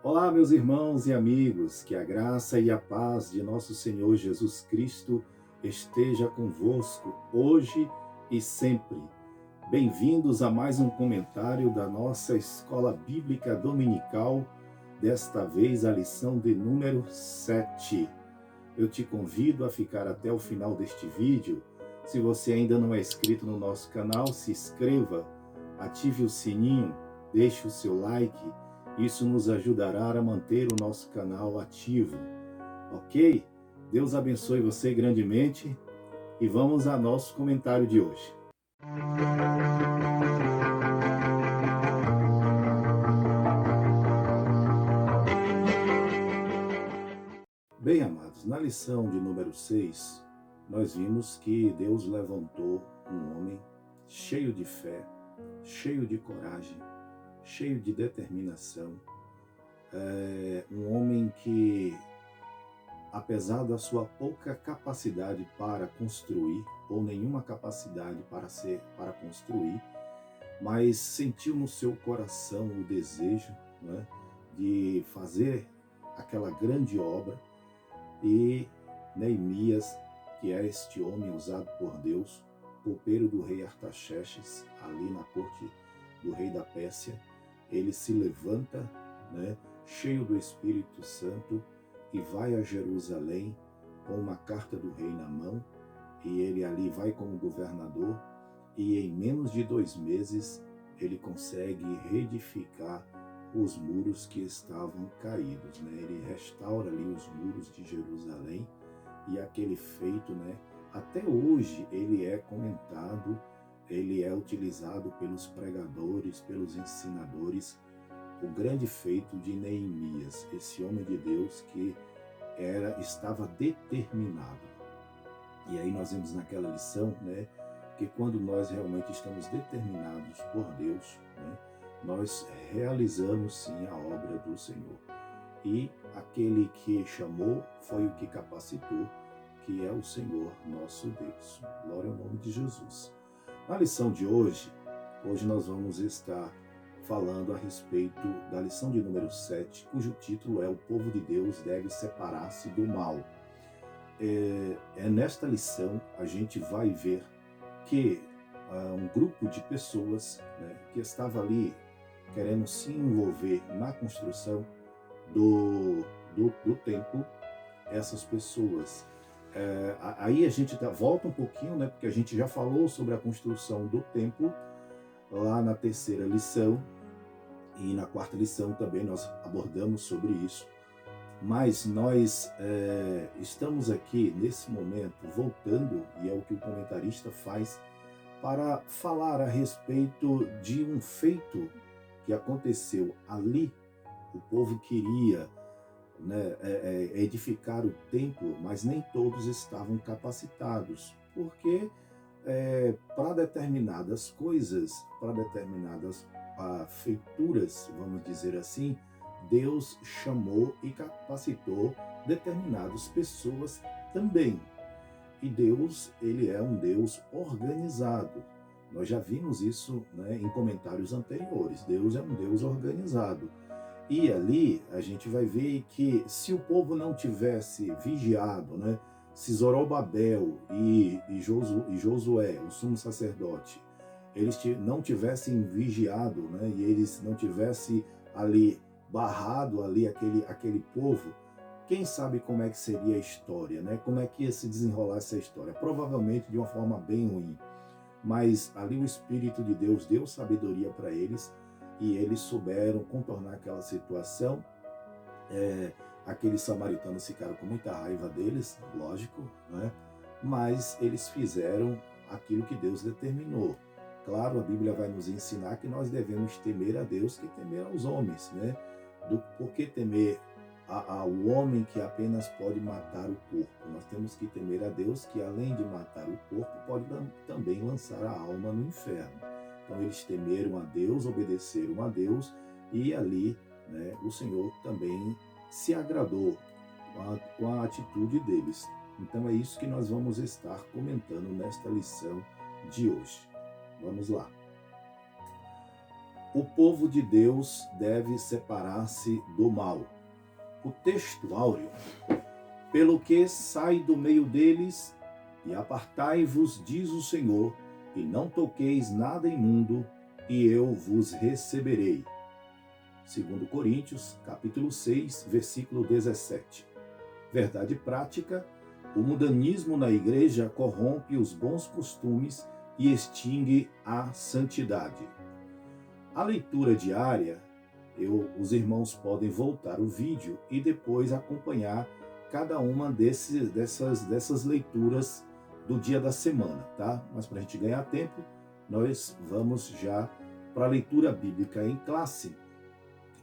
Olá, meus irmãos e amigos, que a graça e a paz de nosso Senhor Jesus Cristo esteja convosco hoje e sempre. Bem-vindos a mais um comentário da nossa Escola Bíblica Dominical, desta vez a lição de número 7. Eu te convido a ficar até o final deste vídeo. Se você ainda não é inscrito no nosso canal, se inscreva, ative o sininho, deixe o seu like. Isso nos ajudará a manter o nosso canal ativo, ok? Deus abençoe você grandemente e vamos ao nosso comentário de hoje. Bem, amados, na lição de número 6, nós vimos que Deus levantou um homem cheio de fé, cheio de coragem, cheio de determinação, um homem que, apesar da sua pouca capacidade para construir, ou nenhuma capacidade para construir, mas sentiu no seu coração o desejo, né, de fazer aquela grande obra. E Neemias, que é este homem usado por Deus, copeiro do rei Artaxerxes, ali na corte do rei da Pérsia, ele se levanta, né, cheio do Espírito Santo, e vai a Jerusalém com uma carta do rei na mão, e ele ali vai como governador, e em menos de 2 meses ele consegue reedificar os muros que estavam caídos, né? Ele restaura ali os muros de Jerusalém, e aquele feito, né, até hoje ele é comentado, ele é utilizado pelos pregadores, pelos ensinadores, o grande feito de Neemias, esse homem de Deus que estava determinado. E aí nós vimos naquela lição, né, que quando nós realmente estamos determinados por Deus, né, nós realizamos sim a obra do Senhor. E aquele que chamou foi o que capacitou, que é o Senhor nosso Deus. Glória ao nome de Jesus. Na lição de hoje nós vamos estar falando a respeito da lição de número 7, cujo título é O Povo de Deus deve separar-se do mal. Nesta lição a gente vai ver que um grupo de pessoas, né, que estava ali querendo se envolver na construção do templo, essas pessoas. Aí a gente volta um pouquinho, né, porque a gente já falou sobre a construção do templo lá na terceira lição, e na quarta lição também nós abordamos sobre isso. Mas nós estamos aqui nesse momento voltando, e é o que o comentarista faz, para falar a respeito de um feito que aconteceu ali. O povo queria, né, edificar o templo, mas nem todos estavam capacitados, porque para determinadas coisas, para determinadas feituras, vamos dizer assim, Deus chamou e capacitou determinadas pessoas também. E Deus, ele é um Deus organizado. Nós já vimos isso, né, em comentários anteriores. Deus é um Deus organizado. E ali a gente vai ver que se o povo não tivesse vigiado, né, se Zorobabel e Josué, o sumo sacerdote, eles não tivessem vigiado, né, e eles não tivessem ali barrado ali aquele povo, quem sabe como é que seria a história, né? Como é que ia se desenrolar essa história? Provavelmente de uma forma bem ruim. Mas ali o Espírito de Deus deu sabedoria para eles, e eles souberam contornar aquela situação. Aqueles samaritanos ficaram com muita raiva deles, lógico, né? Mas eles fizeram aquilo que Deus determinou. Claro, a Bíblia vai nos ensinar que nós devemos temer a Deus que temer aos homens, né? Por que temer ao homem que apenas pode matar o corpo? Nós temos que temer a Deus que, além de matar o corpo, pode também lançar a alma no inferno. Então eles temeram a Deus, obedeceram a Deus, e ali, né, o Senhor também se agradou com a atitude deles. Então é isso que nós vamos estar comentando nesta lição de hoje. Vamos lá. O povo de Deus deve separar-se do mal. O texto áureo: pelo que sai do meio deles e apartai-vos, diz o Senhor, e não toqueis nada imundo, e eu vos receberei. 2 Coríntios, capítulo 6, versículo 17. Verdade prática: o mundanismo na igreja corrompe os bons costumes e extingue a santidade. A leitura diária, os irmãos podem voltar o vídeo e depois acompanhar cada uma dessas leituras do dia da semana, tá? Mas para a gente ganhar tempo, nós vamos já para a leitura bíblica em classe,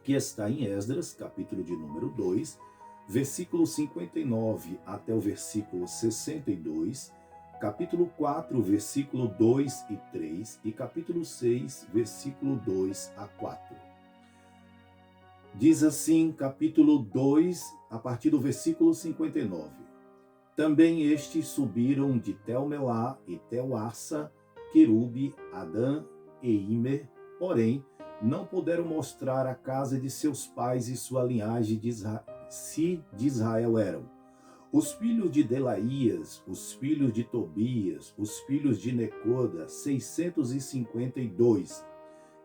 que está em Esdras, capítulo de número 2, versículo 59 até o versículo 62, capítulo 4, versículo 2 e 3 e capítulo 6, versículo 2 a 4. Diz assim, capítulo 2, a partir do versículo 59. Também estes subiram de Tel-Melá e Tel-Arsa, Querube, Adã e Imer, porém não puderam mostrar a casa de seus pais e sua linhagem se de Israel eram. Os filhos de Delaías, os filhos de Tobias, os filhos de Necoda, 652.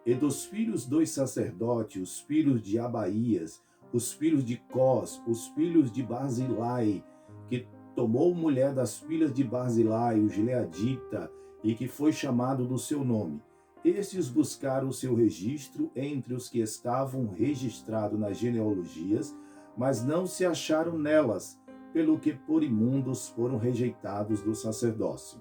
E dos filhos dos sacerdotes, os filhos de Abaías, os filhos de Cós, os filhos de Barzilai, que tomou mulher das filhas de Barzilai, o gileadita, e que foi chamado do seu nome. Estes buscaram o seu registro entre os que estavam registrados nas genealogias, mas não se acharam nelas, pelo que por imundos foram rejeitados do sacerdócio.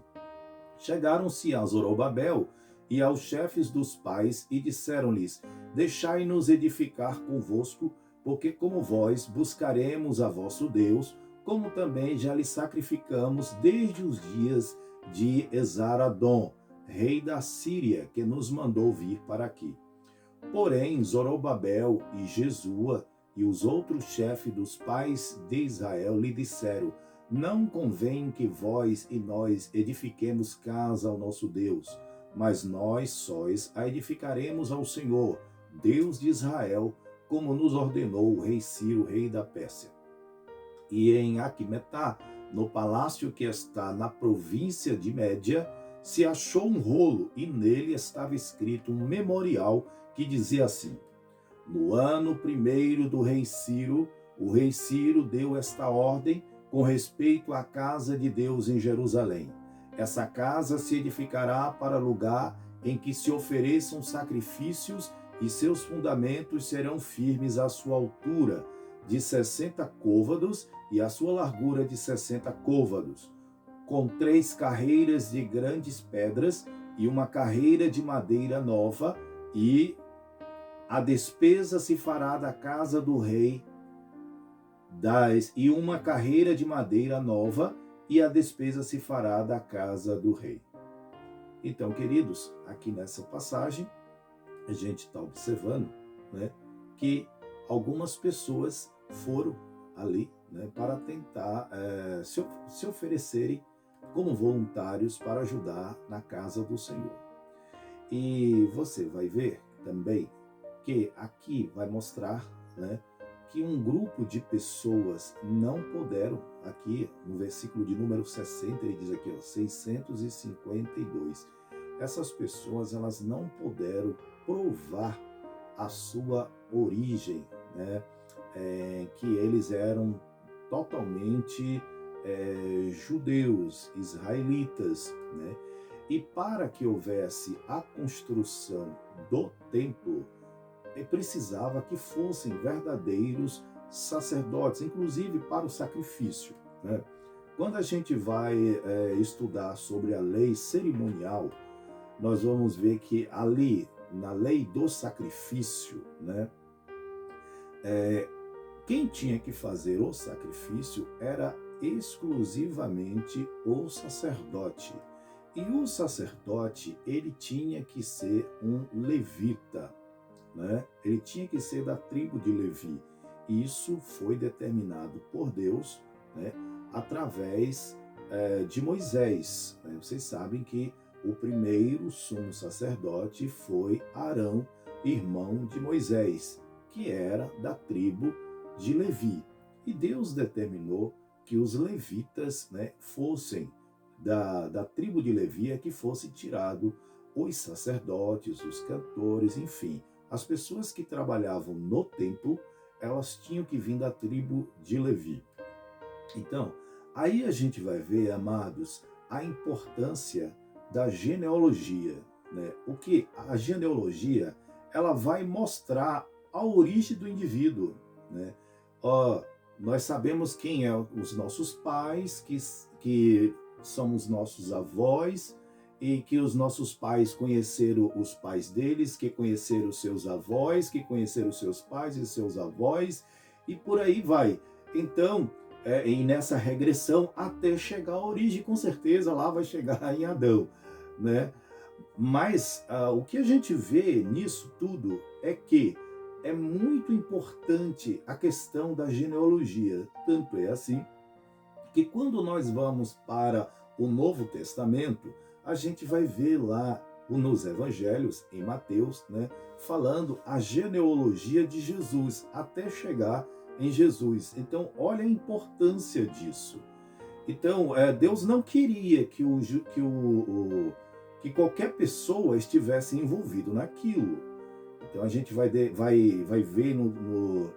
Chegaram-se a Zorobabel e aos chefes dos pais e disseram-lhes: deixai-nos edificar convosco, porque como vós buscaremos a vosso Deus, como também já lhe sacrificamos desde os dias de Esar-Adom, rei da Síria, que nos mandou vir para aqui. Porém, Zorobabel e Jesua e os outros chefes dos pais de Israel lhe disseram: não convém que vós e nós edifiquemos casa ao nosso Deus, mas nós sóis a edificaremos ao Senhor, Deus de Israel, como nos ordenou o rei Ciro, rei da Pérsia. E em Aquimetá, no palácio que está na província de Média, se achou um rolo e nele estava escrito um memorial que dizia assim: no ano primeiro do rei Ciro, o rei Ciro deu esta ordem com respeito à casa de Deus em Jerusalém. Essa casa se edificará para lugar em que se ofereçam sacrifícios e seus fundamentos serão firmes à sua altura de 60 côvados e a sua largura de 60 côvados, com 3 carreiras de grandes pedras e uma carreira de madeira nova, e a despesa se fará da casa do rei e uma carreira de madeira nova, e a despesa se fará da casa do rei. Então, queridos, aqui nessa passagem, a gente está observando, né, que algumas pessoas foram ali, né, para tentar se oferecerem como voluntários para ajudar na casa do Senhor. E você vai ver também que aqui vai mostrar, né, que um grupo de pessoas não puderam, aqui no versículo de número 60, ele diz aqui, ó, 652. Essas pessoas, elas não puderam provar a sua origem, né, que eles eram totalmente judeus, israelitas, né? E para que houvesse a construção do templo, precisava que fossem verdadeiros sacerdotes, inclusive para o sacrifício, né? Quando a gente vai estudar sobre a lei cerimonial, nós vamos ver que ali, na lei do sacrifício, né, quem tinha que fazer o sacrifício era exclusivamente o sacerdote. E o sacerdote, ele tinha que ser um levita, né? Ele tinha que ser da tribo de Levi. Isso foi determinado por Deus, né, através de Moisés. Vocês sabem que o primeiro sumo sacerdote foi Arão, irmão de Moisés, que era da tribo de Levi. E Deus determinou que os levitas, né, fossem da tribo de Levi, que fosse tirado os sacerdotes, os cantores, enfim, as pessoas que trabalhavam no templo, elas tinham que vir da tribo de Levi. Então, aí a gente vai ver, amados, a importância da genealogia, né? O que a genealogia, ela vai mostrar a origem do indivíduo, né? Ó, nós sabemos quem é os nossos pais, que são os nossos avós, e que os nossos pais conheceram os pais deles, que conheceram os seus avós, que conheceram os seus pais e seus avós, e por aí vai. Então, e nessa regressão até chegar à origem, com certeza lá vai chegar em Adão, né? Mas o que a gente vê nisso tudo é que é muito importante a questão da genealogia. Tanto é assim que quando nós vamos para o Novo Testamento, a gente vai ver lá nos Evangelhos, em Mateus, né, falando a genealogia de Jesus, até chegar em Jesus. Então, olha a importância disso. Então, Deus não queria que qualquer pessoa estivesse envolvido naquilo. Então, a gente vai ver no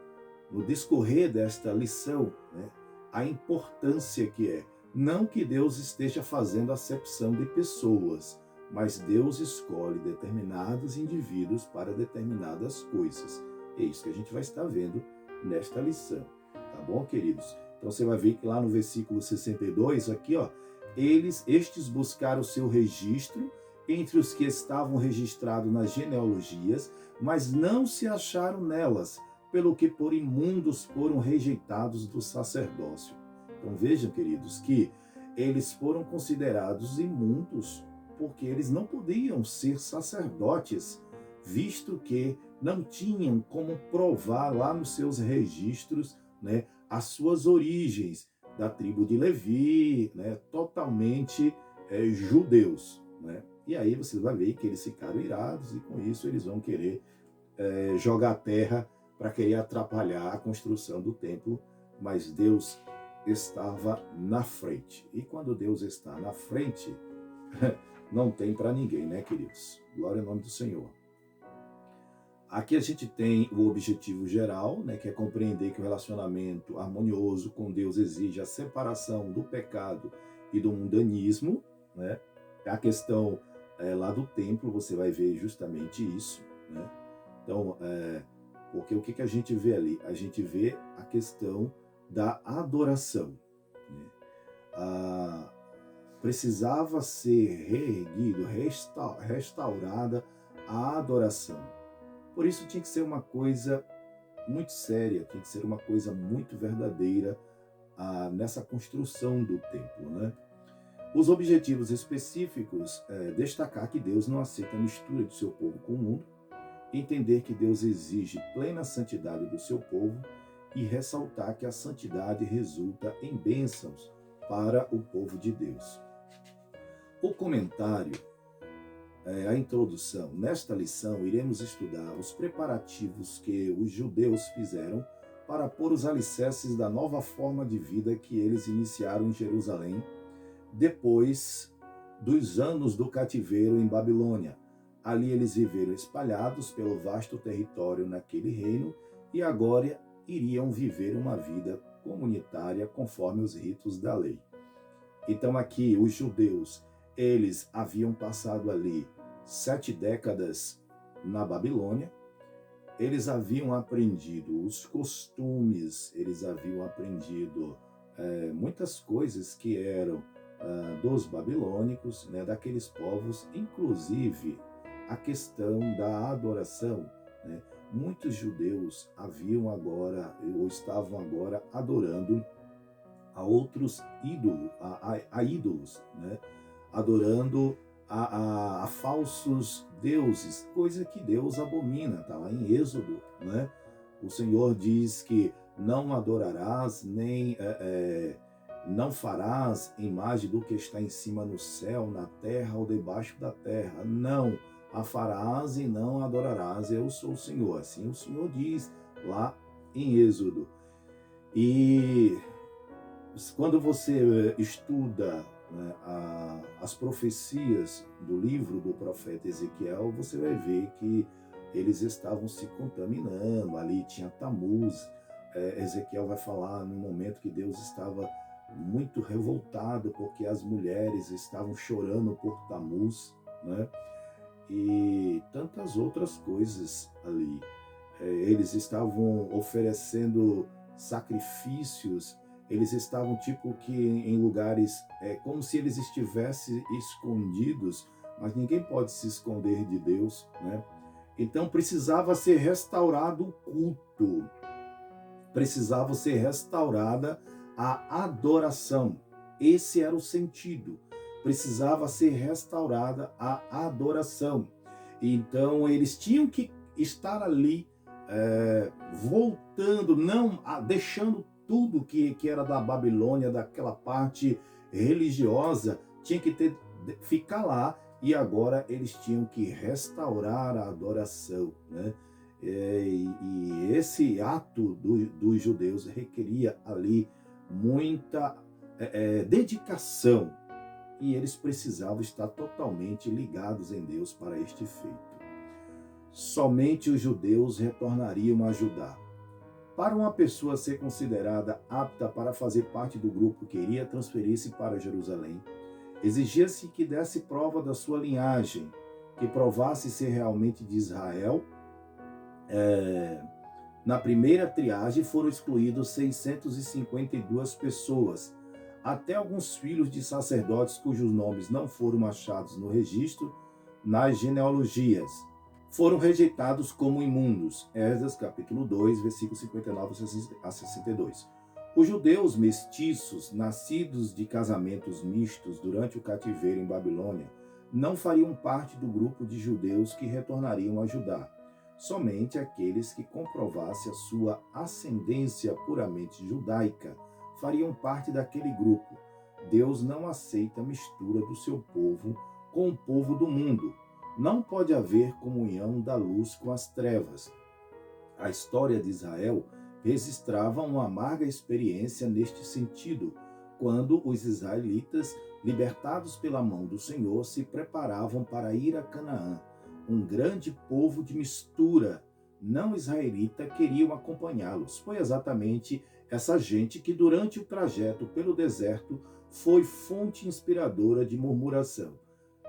discorrer desta lição, né, a importância que é. Não que Deus esteja fazendo acepção de pessoas, mas Deus escolhe determinados indivíduos para determinadas coisas. É isso que a gente vai estar vendo nesta lição. Tá bom, queridos? Então você vai ver que lá no versículo 62, aqui, ó, estes buscaram o seu registro entre os que estavam registrados nas genealogias, mas não se acharam nelas, pelo que por imundos foram rejeitados do sacerdócio. Então vejam, queridos, que eles foram considerados imundos porque eles não podiam ser sacerdotes, visto que não tinham como provar lá nos seus registros, né, as suas origens da tribo de Levi, né, totalmente judeus, né? E aí você vai ver que eles ficaram irados e com isso eles vão querer jogar terra para querer atrapalhar a construção do templo, mas Deus estava na frente. E quando Deus está na frente, não tem para ninguém, né, queridos? Glória ao nome do Senhor. Aqui a gente tem o objetivo geral, né, que é compreender que o relacionamento harmonioso com Deus exige a separação do pecado e do mundanismo, né? A questão lá do templo, você vai ver justamente isso, né? Então, porque o que a gente vê ali? A gente vê a questão da adoração, né? Precisava ser reerguido, restaurada a adoração. Por isso tinha que ser uma coisa muito séria, tinha que ser uma coisa muito verdadeira nessa construção do templo, né? Os objetivos específicos destacar que Deus não aceita a mistura do seu povo com o mundo, entender que Deus exige plena santidade do seu povo e ressaltar que a santidade resulta em bênçãos para o povo de Deus. O comentário, a introdução. Nesta lição, iremos estudar os preparativos que os judeus fizeram para pôr os alicerces da nova forma de vida que eles iniciaram em Jerusalém, depois dos anos do cativeiro em Babilônia. Ali eles viveram espalhados pelo vasto território naquele reino e agora iriam viver uma vida comunitária conforme os ritos da lei. Então aqui os judeus, eles haviam passado ali 7 décadas na Babilônia, eles haviam aprendido os costumes, eles haviam aprendido muitas coisas que eram dos babilônicos, né, daqueles povos, inclusive a questão da adoração, né? Muitos judeus haviam agora, ou estavam agora, adorando a outros ídolos, a ídolos, né? Adorando a falsos deuses, coisa que Deus abomina, está lá em Êxodo, né? O Senhor diz que não adorarás, nem não farás imagem do que está em cima no céu, na terra ou debaixo da terra. Não, a farás e não a adorarás, eu sou o Senhor. Assim o Senhor diz lá em Êxodo. E quando você estuda, né, as profecias do livro do profeta Ezequiel, você vai ver que eles estavam se contaminando, ali tinha Tamuz. Ezequiel vai falar no momento que Deus estava muito revoltado porque as mulheres estavam chorando por Tamuz, né? E tantas outras coisas ali. Eles estavam oferecendo sacrifícios, eles estavam tipo que em lugares, como se eles estivessem escondidos, mas ninguém pode se esconder de Deus, né? Então precisava ser restaurado o culto, precisava ser restaurada a adoração. Esse era o sentido. Precisava ser restaurada a adoração. Então eles tinham que estar ali, voltando, não deixando tudo que era da Babilônia, daquela parte religiosa, tinha que ficar lá, e agora eles tinham que restaurar a adoração, né? E esse ato dos judeus requeria ali muita dedicação, e eles precisavam estar totalmente ligados em Deus para este feito. Somente os judeus retornariam a Judá. Para uma pessoa ser considerada apta para fazer parte do grupo que iria transferir-se para Jerusalém, exigia-se que desse prova da sua linhagem, que provasse ser realmente de Israel. Na primeira triagem foram excluídos 652 pessoas, até alguns filhos de sacerdotes cujos nomes não foram achados no registro nas genealogias foram rejeitados como imundos. Esdras capítulo 2, versículos 59 a 62. Os judeus mestiços, nascidos de casamentos mistos durante o cativeiro em Babilônia, não fariam parte do grupo de judeus que retornariam a Judá. Somente aqueles que comprovassem a sua ascendência puramente judaica fariam parte daquele grupo. Deus não aceita a mistura do seu povo com o povo do mundo. Não pode haver comunhão da luz com as trevas. A história de Israel registrava uma amarga experiência neste sentido, quando os israelitas, libertados pela mão do Senhor, se preparavam para ir a Canaã. Um grande povo de mistura não israelita queriam acompanhá-los. Foi exatamente essa gente que, durante o trajeto pelo deserto, foi fonte inspiradora de murmuração.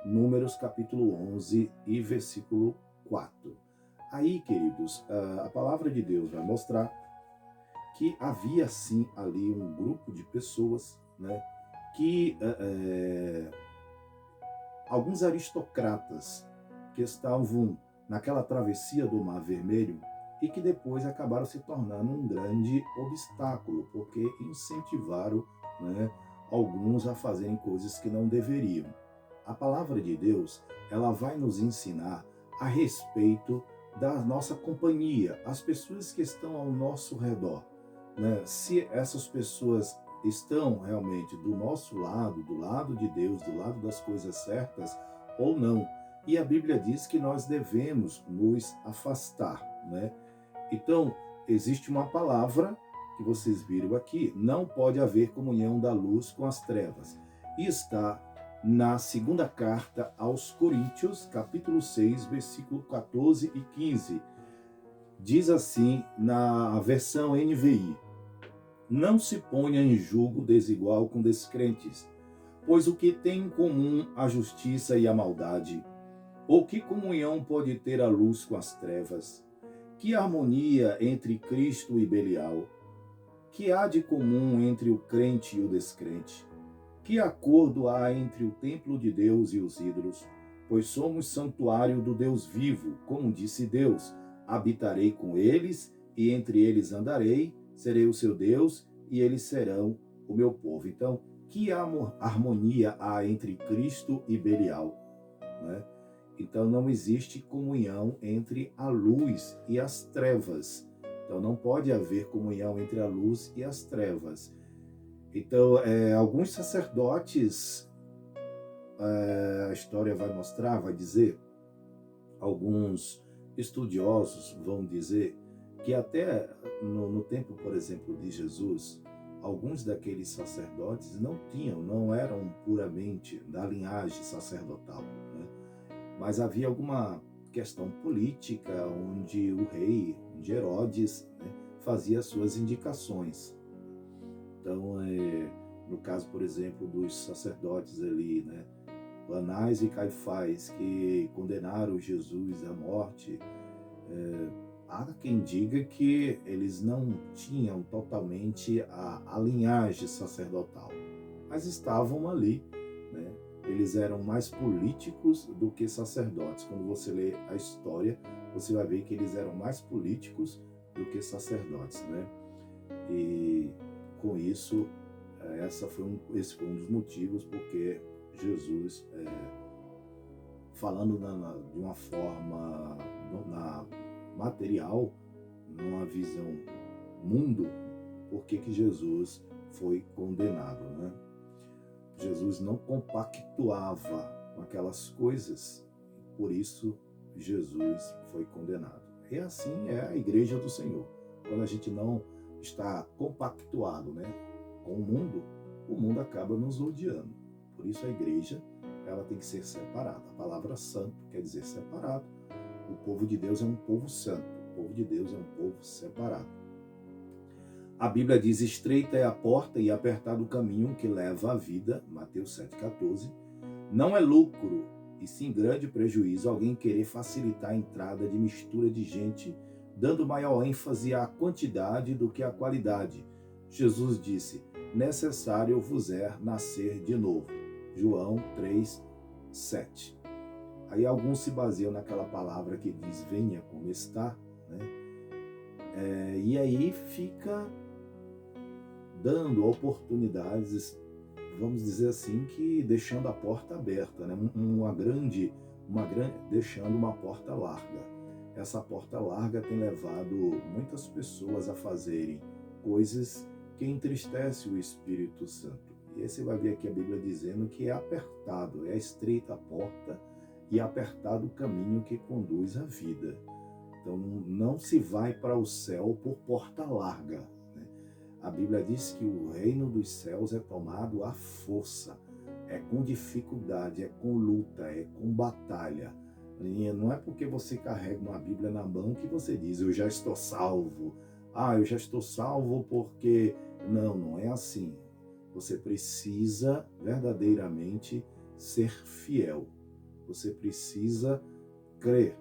Números capítulo 11 e versículo 4. Aí, queridos, a palavra de Deus vai mostrar que havia sim ali um grupo de pessoas, né, que alguns aristocratas que estavam naquela travessia do Mar Vermelho e que depois acabaram se tornando um grande obstáculo, porque incentivaram, né, alguns a fazerem coisas que não deveriam. A palavra de Deus, ela vai nos ensinar a respeito da nossa companhia, as pessoas que estão ao nosso redor, né? Se essas pessoas estão realmente do nosso lado, do lado de Deus, do lado das coisas certas ou não. E a Bíblia diz que nós devemos nos afastar, né? Então, existe uma palavra que vocês viram aqui: não pode haver comunhão da luz com as trevas. E está na segunda carta aos Coríntios, capítulo 6, versículo 14 e 15. Diz assim na versão NVI: não se ponha em julgo desigual com descrentes, pois o que tem em comum a justiça e a maldade? Ou que comunhão pode ter a luz com as trevas? Que harmonia entre Cristo e Belial? Que há de comum entre o crente e o descrente? Que acordo há entre o templo de Deus e os ídolos? Pois somos santuário do Deus vivo, como disse Deus: habitarei com eles, e entre eles andarei, serei o seu Deus, e eles serão o meu povo. Então, que harmonia há entre Cristo e Belial, né? Então, não existe comunhão entre a luz e as trevas. Então, não pode haver comunhão entre a luz e as trevas. Então, alguns sacerdotes, a história vai mostrar, vai dizer, Alguns estudiosos vão dizer que até no tempo, por exemplo, de Jesus, alguns daqueles sacerdotes não eram puramente da linhagem sacerdotal, né? Mas havia alguma questão política onde o rei, onde Herodes, né, fazia suas indicações. Então, no caso, por exemplo, dos sacerdotes ali, né, Anás e Caifás, que condenaram Jesus à morte, há quem diga que eles não tinham totalmente a linhagem sacerdotal, mas estavam ali, né? Eles eram mais políticos do que sacerdotes. Quando você lê a história, você vai ver que eles eram mais políticos do que sacerdotes, né? E com isso, esse foi um dos motivos porque Jesus, falando de uma forma material, numa visão mundo, por que Jesus foi condenado, né? Jesus não compactuava com aquelas coisas, por isso Jesus foi condenado. E assim é a igreja do Senhor. Quando a gente não está compactuado, né, com o mundo acaba nos odiando. Por isso a igreja, ela tem que ser separada. A palavra santo quer dizer separado. O povo de Deus é um povo santo. O povo de Deus é um povo separado. A Bíblia diz: estreita é a porta e apertado o caminho que leva à vida, Mateus 7,14. Não é lucro, e sim grande prejuízo, alguém querer facilitar a entrada de mistura de gente, dando maior ênfase à quantidade do que à qualidade. Jesus disse: necessário vos é nascer de novo. João 3,7. Aí alguns se baseiam naquela palavra que diz: venha como está, né? E aí fica dando oportunidades, vamos dizer assim, que deixando a porta aberta, né? Deixando uma porta larga. Essa porta larga tem levado muitas pessoas a fazerem coisas que entristecem o Espírito Santo. E aí você vai ver aqui a Bíblia dizendo que é apertado, é estreita a porta e apertado o caminho que conduz à vida. Então não se vai para o céu por porta larga, né? A Bíblia diz que o reino dos céus é tomado à força, é com dificuldade, é com luta, é com batalha. E não é porque você carrega uma Bíblia na mão que você diz: eu já estou salvo. Eu já estou salvo porque... Não é assim. Você precisa verdadeiramente ser fiel. Você precisa crer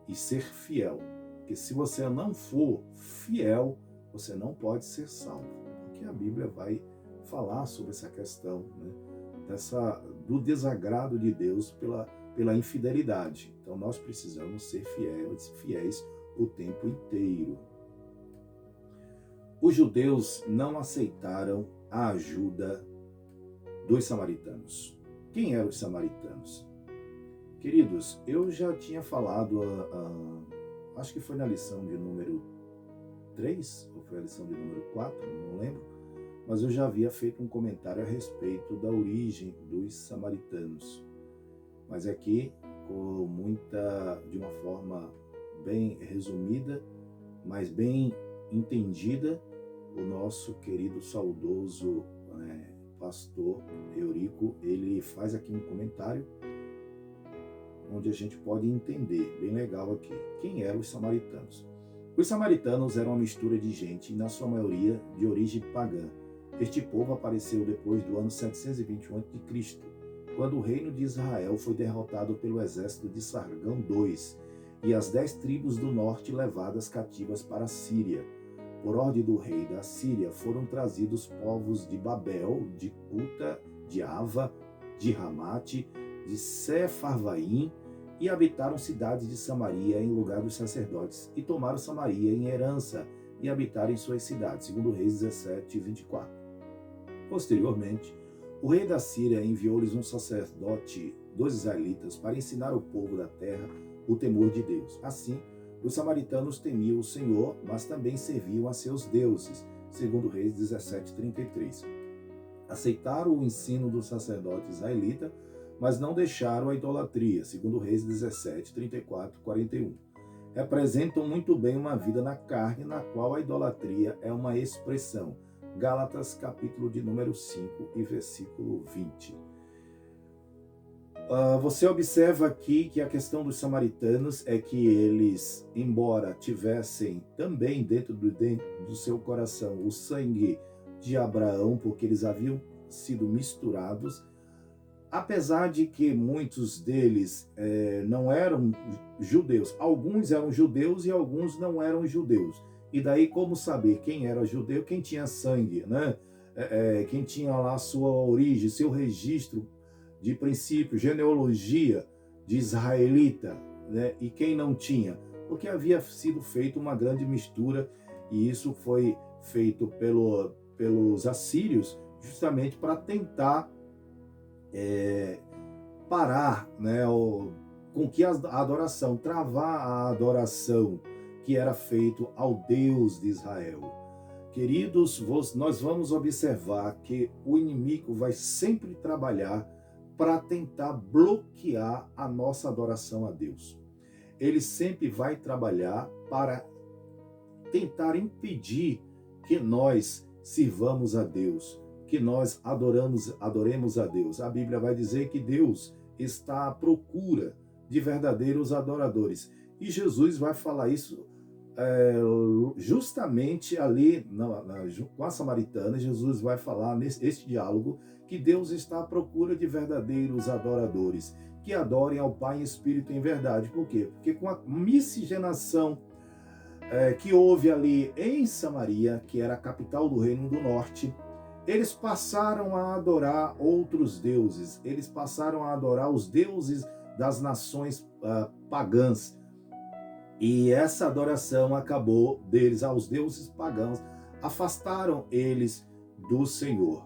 e ser fiel. Porque se você não for fiel, você não pode ser salvo. Porque a Bíblia vai falar sobre essa questão, né? Do desagrado de Deus pela infidelidade. Então nós precisamos ser fiéis o tempo inteiro. Os judeus não aceitaram a ajuda dos samaritanos. Quem eram os samaritanos? Queridos, eu já tinha falado, acho que foi na lição de número 3, ou foi a lição de número 4, não lembro, mas eu já havia feito um comentário a respeito da origem dos samaritanos. Mas aqui, de uma forma bem resumida, mas bem entendida, o nosso querido saudoso pastor Eurico, ele faz aqui um comentário onde a gente pode entender, bem legal aqui, quem eram os samaritanos. Os samaritanos eram uma mistura de gente, na sua maioria de origem pagã. Este povo apareceu depois do ano 721 a.C., quando o reino de Israel foi derrotado pelo exército de Sargão II e as 10 tribos do norte levadas cativas para a Síria. Por ordem do rei da Síria, foram trazidos povos de Babel, de Cuta, de Ava, de Ramate, de Sefarvaim, e habitaram cidades de Samaria em lugar dos sacerdotes, e tomaram Samaria em herança, e habitaram em suas cidades, segundo Reis 17, 24. Posteriormente, o rei da Síria enviou-lhes um sacerdote dos israelitas para ensinar o povo da terra o temor de Deus. Assim, os samaritanos temiam o Senhor, mas também serviam a seus deuses, segundo Reis 17:33. Aceitaram o ensino do sacerdote israelita, mas não deixaram a idolatria, segundo Reis 17, 34, 41. Representam muito bem uma vida na carne, na qual a idolatria é uma expressão. Gálatas, capítulo de número 5 e versículo 20. Você observa aqui que a questão dos samaritanos é que eles, embora tivessem também dentro do seu coração o sangue de Abraão, porque eles haviam sido misturados, apesar de que muitos deles não eram judeus, alguns eram judeus e alguns não eram judeus. E daí como saber quem era judeu, quem tinha sangue, né? Quem tinha lá sua origem, seu registro de princípio, genealogia de israelita, né? E quem não tinha? Porque havia sido feita uma grande mistura, e isso foi feito pelos assírios justamente para tentar parar, né, com que a adoração, travar a adoração que era feito ao Deus de Israel. Queridos, nós vamos observar que o inimigo vai sempre trabalhar para tentar bloquear a nossa adoração a Deus. Ele sempre vai trabalhar para tentar impedir que nós sirvamos a Deus, que nós adoremos a Deus. A Bíblia vai dizer que Deus está à procura de verdadeiros adoradores. E Jesus vai falar isso justamente ali com a samaritana. Jesus vai falar nesse diálogo que Deus está à procura de verdadeiros adoradores, que adorem ao Pai em espírito e em verdade. Por quê? Porque com a miscigenação que houve ali em Samaria, que era a capital do Reino do Norte, eles passaram a adorar outros deuses, eles passaram a adorar os deuses das nações pagãs. E essa adoração acabou deles aos deuses pagãos, afastaram eles do Senhor.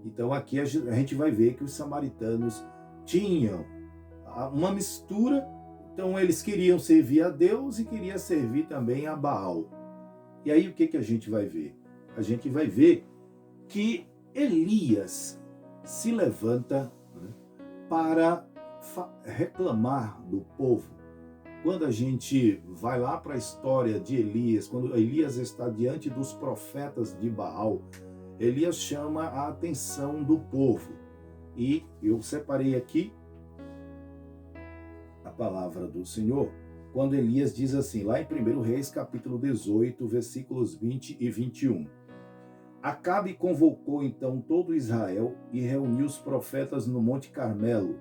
Então aqui a gente vai ver que os samaritanos tinham uma mistura. Então eles queriam servir a Deus e queriam servir também a Baal. E aí o que a gente vai ver? A gente vai ver que Elias se levanta, né, para reclamar do povo. Quando a gente vai lá para a história de Elias, quando Elias está diante dos profetas de Baal, Elias chama a atenção do povo. E eu separei aqui a palavra do Senhor, quando Elias diz assim, lá em 1 Reis, capítulo 18, versículos 20 e 21. Acabe convocou então todo Israel e reuniu os profetas no Monte Carmelo.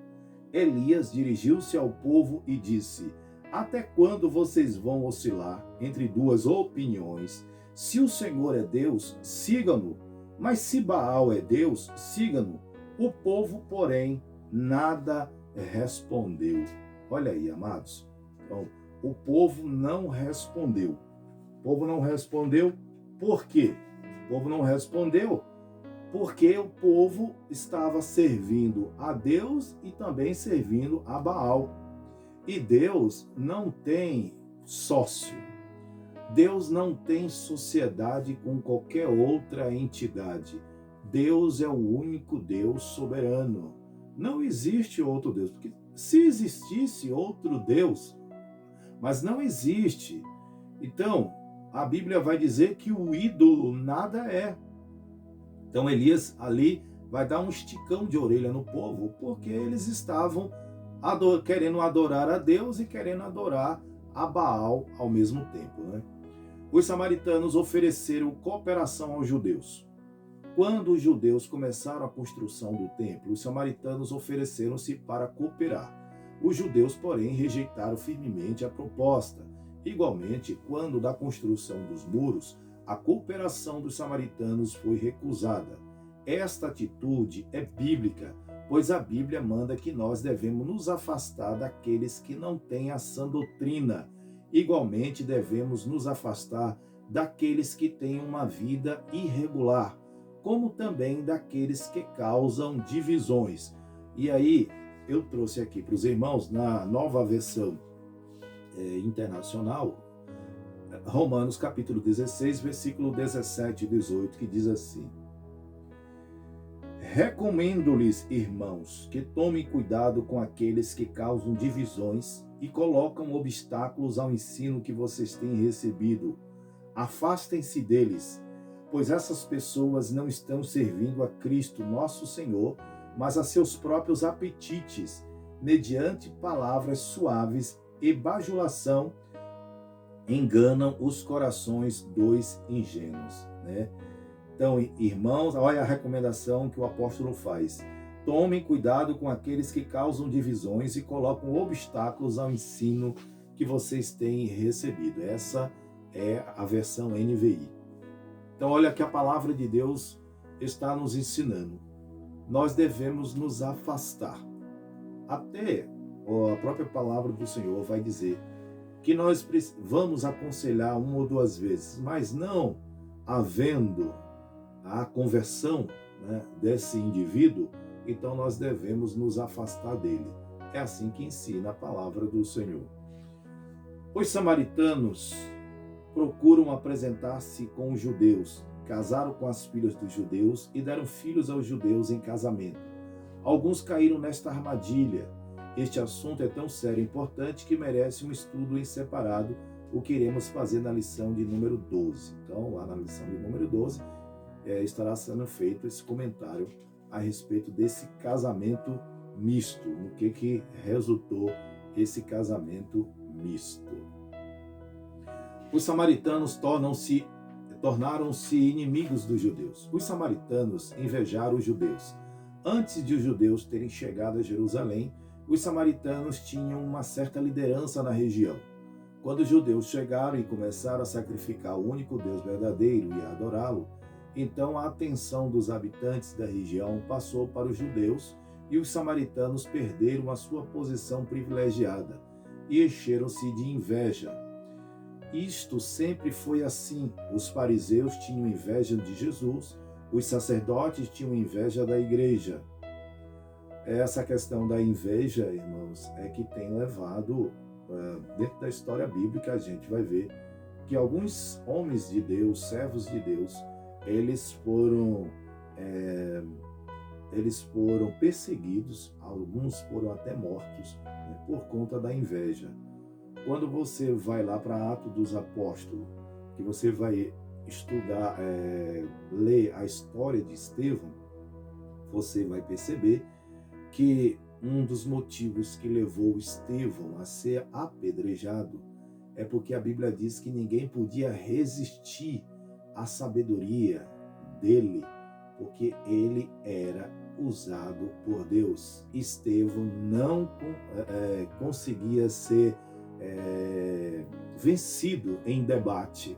Elias dirigiu-se ao povo e disse: até quando vocês vão oscilar entre duas opiniões? Se o Senhor é Deus, sigam-no, mas se Baal é Deus, sigam-no. O povo, porém, nada respondeu. Olha aí, amados. Então, o povo não respondeu. O povo não respondeu por quê? O povo não respondeu porque o povo estava servindo a Deus e também servindo a Baal. E Deus não tem sócio. Deus não tem sociedade com qualquer outra entidade. Deus é o único Deus soberano. Não existe outro Deus. Porque se existisse outro Deus, mas não existe. Então, a Bíblia vai dizer que o ídolo nada é. Então Elias ali vai dar um esticão de orelha no povo, porque eles estavam querendo adorar a Deus e querendo adorar a Baal ao mesmo tempo, né? Os samaritanos ofereceram cooperação aos judeus. Quando os judeus começaram a construção do templo, os samaritanos ofereceram-se para cooperar. Os judeus, porém, rejeitaram firmemente a proposta. Igualmente, quando da construção dos muros, a cooperação dos samaritanos foi recusada. Esta atitude é bíblica, pois a Bíblia manda que nós devemos nos afastar daqueles que não têm a sã doutrina. Igualmente, devemos nos afastar daqueles que têm uma vida irregular, como também daqueles que causam divisões. E aí, eu trouxe aqui para os irmãos, na nova versão internacional, Romanos capítulo 16, versículo 17 e 18, que diz assim: Recomendo-lhes, irmãos, que tomem cuidado com aqueles que causam divisões e colocam obstáculos ao ensino que vocês têm recebido. Afastem-se deles, pois essas pessoas não estão servindo a Cristo, nosso Senhor, mas a seus próprios apetites, mediante palavras suaves e bajulação, enganam os corações dos ingênuos, né? Então, irmãos, olha a recomendação que o apóstolo faz. Tomem cuidado com aqueles que causam divisões e colocam obstáculos ao ensino que vocês têm recebido. Essa é a versão NVI. Então, olha que a palavra de Deus está nos ensinando. Nós devemos nos afastar. Até a própria palavra do Senhor vai dizer que nós vamos aconselhar uma ou duas vezes, mas não havendo a conversão, né, desse indivíduo, então nós devemos nos afastar dele. É assim que ensina a palavra do Senhor. Os samaritanos procuram apresentar-se com os judeus, casaram com as filhas dos judeus e deram filhos aos judeus em casamento. Alguns caíram nesta armadilha. Este assunto é tão sério e importante que merece um estudo em separado, o que iremos fazer na lição de número 12. Então, lá na lição de número 12, estará sendo feito esse comentário a respeito desse casamento misto, no que resultou esse casamento misto. Os samaritanos tornaram-se inimigos dos judeus. Os samaritanos invejaram os judeus. Antes de os judeus terem chegado a Jerusalém, os samaritanos tinham uma certa liderança na região. Quando os judeus chegaram e começaram a sacrificar o único Deus verdadeiro e a adorá-lo, então a atenção dos habitantes da região passou para os judeus e os samaritanos perderam a sua posição privilegiada e encheram-se de inveja. Isto sempre foi assim. Os fariseus tinham inveja de Jesus, os sacerdotes tinham inveja da igreja. Essa questão da inveja, irmãos, é que tem levado, dentro da história bíblica, a gente vai ver que alguns homens de Deus, servos de Deus, eles foram perseguidos, alguns foram até mortos, né, por conta da inveja. Quando você vai lá para Atos dos Apóstolos, que você vai estudar, ler a história de Estevão, você vai perceber que um dos motivos que levou Estevão a ser apedrejado é porque a Bíblia diz que ninguém podia resistir à sabedoria dele, porque ele era usado por Deus. Estevão não conseguia ser vencido em debate.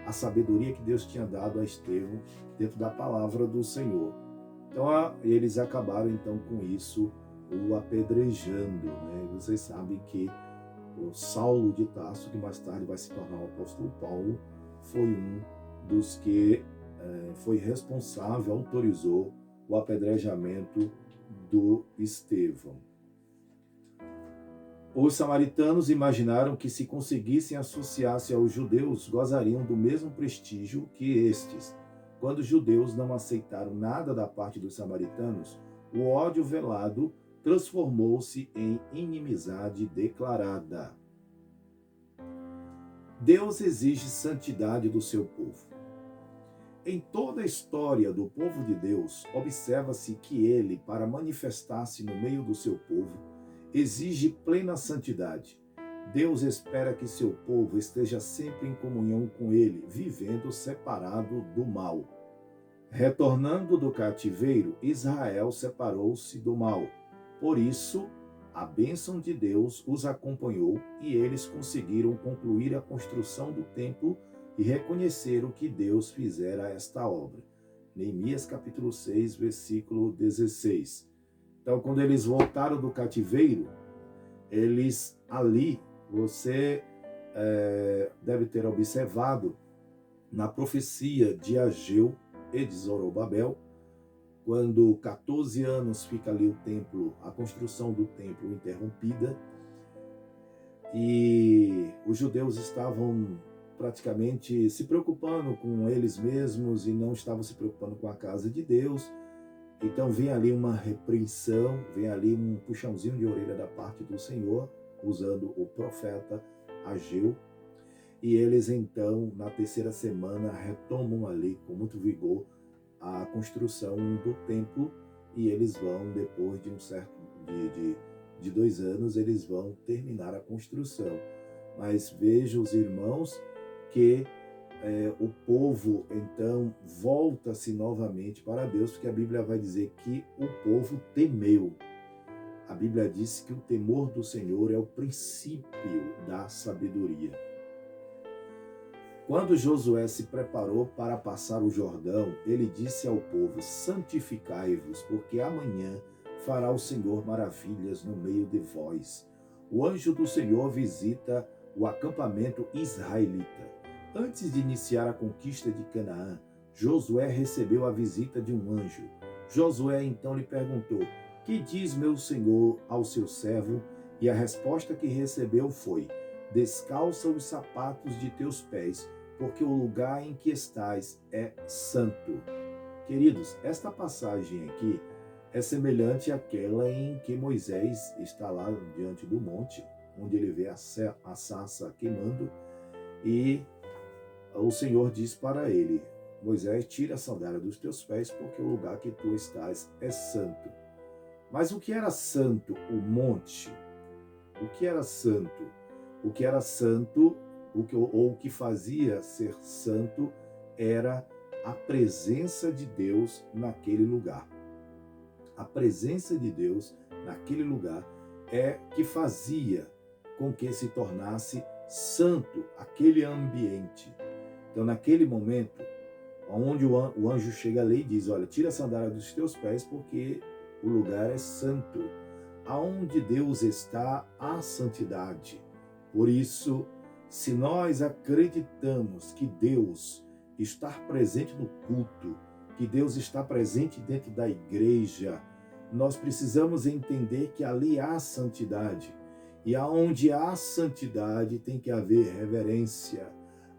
A sabedoria que Deus tinha dado a Estevão dentro da palavra do Senhor. Então eles acabaram então com isso o apedrejando, né? Vocês sabem que o Saulo de Tarso, que mais tarde vai se tornar o apóstolo Paulo, foi um dos que foi responsável, autorizou o apedrejamento do Estevão. Os samaritanos imaginaram que, se conseguissem associar-se aos judeus, gozariam do mesmo prestígio que estes. Quando os judeus não aceitaram nada da parte dos samaritanos, o ódio velado transformou-se em inimizade declarada. Deus exige santidade do seu povo. Em toda a história do povo de Deus, observa-se que ele, para manifestar-se no meio do seu povo, exige plena santidade. Deus espera que seu povo esteja sempre em comunhão com ele, vivendo separado do mal. Retornando do cativeiro, Israel separou-se do mal. Por isso, a bênção de Deus os acompanhou e eles conseguiram concluir a construção do templo e reconheceram que Deus fizera esta obra. Neemias capítulo 6, versículo 16. Então, quando eles voltaram do cativeiro, eles ali, você deve ter observado na profecia de Ageu e de Zorobabel, quando 14 anos fica ali o templo, a construção do templo interrompida, e os judeus estavam praticamente se preocupando com eles mesmos e não estavam se preocupando com a casa de Deus. Então vem ali uma repreensão, vem ali um puxãozinho de orelha da parte do Senhor, usando o profeta Ageu. E eles então, na terceira semana, retomam ali com muito vigor a construção do templo, e eles vão, depois de um certo de 2 anos, eles vão terminar a construção. Mas veja os irmãos que o povo então volta-se novamente para Deus, porque a Bíblia vai dizer que o povo temeu. A Bíblia diz que o temor do Senhor é o princípio da sabedoria. Quando Josué se preparou para passar o Jordão, ele disse ao povo: santificai-vos, porque amanhã fará o Senhor maravilhas no meio de vós. O anjo do Senhor visita o acampamento israelita. Antes de iniciar a conquista de Canaã, Josué recebeu a visita de um anjo. Josué então lhe perguntou: que diz meu senhor ao seu servo? E a resposta que recebeu foi: descalça os sapatos de teus pés, porque o lugar em que estás é santo. Queridos, esta passagem aqui é semelhante àquela em que Moisés está lá diante do monte, onde ele vê a sarça queimando, e o Senhor diz para ele: Moisés, tira a sandália dos teus pés, porque o lugar que tu estás é santo. Mas o que era santo? O monte. O que era santo? O que era santo, ou o que fazia ser santo, era a presença de Deus naquele lugar. A presença de Deus naquele lugar é que fazia com que se tornasse santo aquele ambiente. Então, naquele momento, onde o anjo chega ali e diz: olha, tira a sandália dos teus pés, porque o lugar é santo. Aonde Deus está, há santidade. Por isso, se nós acreditamos que Deus está presente no culto, que Deus está presente dentro da igreja, nós precisamos entender que ali há santidade. E aonde há santidade tem que haver reverência.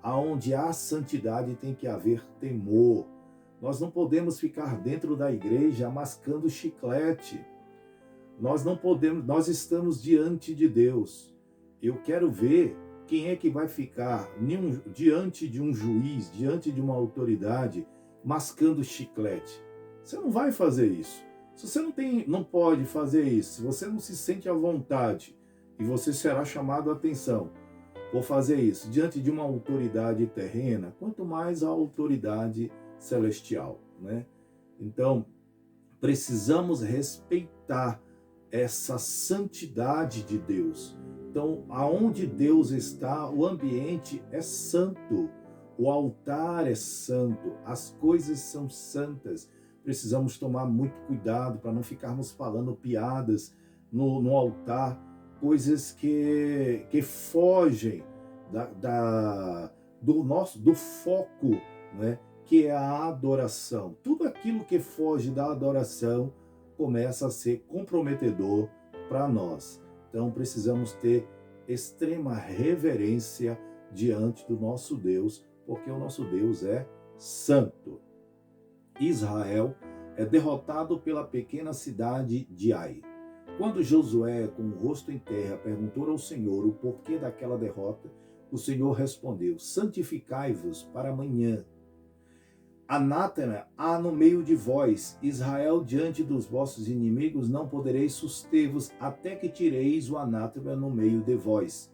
Aonde há santidade tem que haver temor. Nós não podemos ficar dentro da igreja mascando chiclete. Nós não podemos, nós estamos diante de Deus. Eu quero ver quem é que vai ficar diante de um juiz, diante de uma autoridade, mascando chiclete. Você não vai fazer isso. Se você não pode fazer isso, se você não se sente à vontade, e você será chamado a atenção por fazer isso diante de uma autoridade terrena, quanto mais a autoridade celestial, né? Então, precisamos respeitar essa santidade de Deus. Então, aonde Deus está, o ambiente é santo, o altar é santo, as coisas são santas. Precisamos tomar muito cuidado para não ficarmos falando piadas no altar, coisas que fogem do foco, né, que é a adoração. Tudo aquilo que foge da adoração começa a ser comprometedor para nós. Então precisamos ter extrema reverência diante do nosso Deus, porque o nosso Deus é santo. Israel é derrotado pela pequena cidade de Ai. Quando Josué, com o rosto em terra, perguntou ao Senhor o porquê daquela derrota, o Senhor respondeu: santificai-vos para amanhã. Anátema há no meio de vós, Israel, diante dos vossos inimigos, não podereis suster-vos até que tireis o anátema no meio de vós.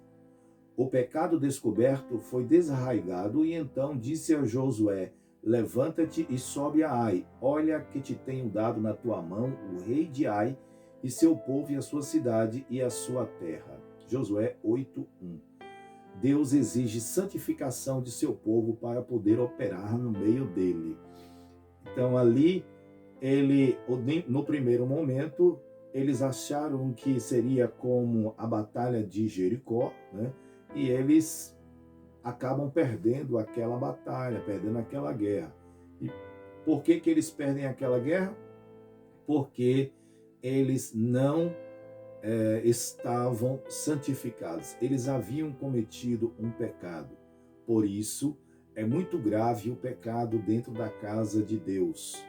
O pecado descoberto foi desarraigado, e então disse a Josué: levanta-te e sobe a Ai. Olha que te tenho dado na tua mão o rei de Ai, e seu povo, e a sua cidade e a sua terra. Josué 8:1. Deus exige santificação de seu povo para poder operar no meio dele. Então ali, no primeiro momento, eles acharam que seria como a batalha de Jericó, né? E eles acabam perdendo aquela batalha, perdendo aquela guerra. E por que eles perdem aquela guerra? Porque eles não estavam santificados. Eles haviam cometido um pecado. Por isso, é muito grave o pecado dentro da casa de Deus.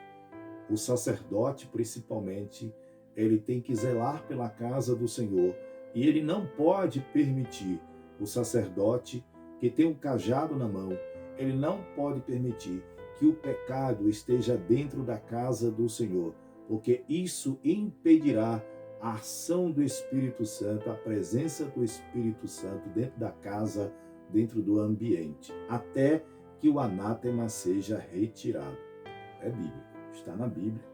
o sacerdote, principalmente, ele tem que zelar pela casa do Senhor e ele não pode permitir o sacerdote que tem um cajado na mão, ele não pode permitir que o pecado esteja dentro da casa do Senhor, porque isso impedirá a ação do Espírito Santo, a presença do Espírito Santo dentro da casa, dentro do ambiente, até que o anátema seja retirado. É bíblico, está na Bíblia.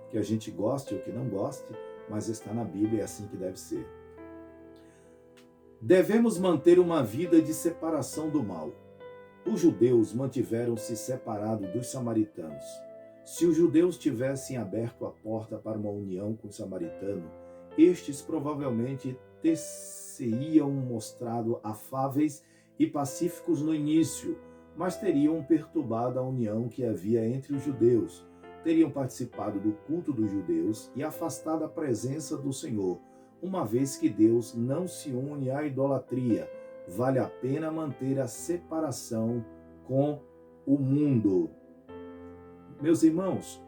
Que a gente goste ou que não goste, mas está na Bíblia, é assim que deve ser. Devemos manter uma vida de separação do mal. Os judeus mantiveram-se separados dos samaritanos. Se os judeus tivessem aberto a porta para uma união com o samaritano, estes provavelmente ter-se-iam mostrado afáveis e pacíficos no início, mas teriam perturbado a união que havia entre os judeus, teriam participado do culto dos judeus e afastado a presença do Senhor, uma vez que Deus não se une à idolatria. Vale a pena manter a separação com o mundo. Meus irmãos,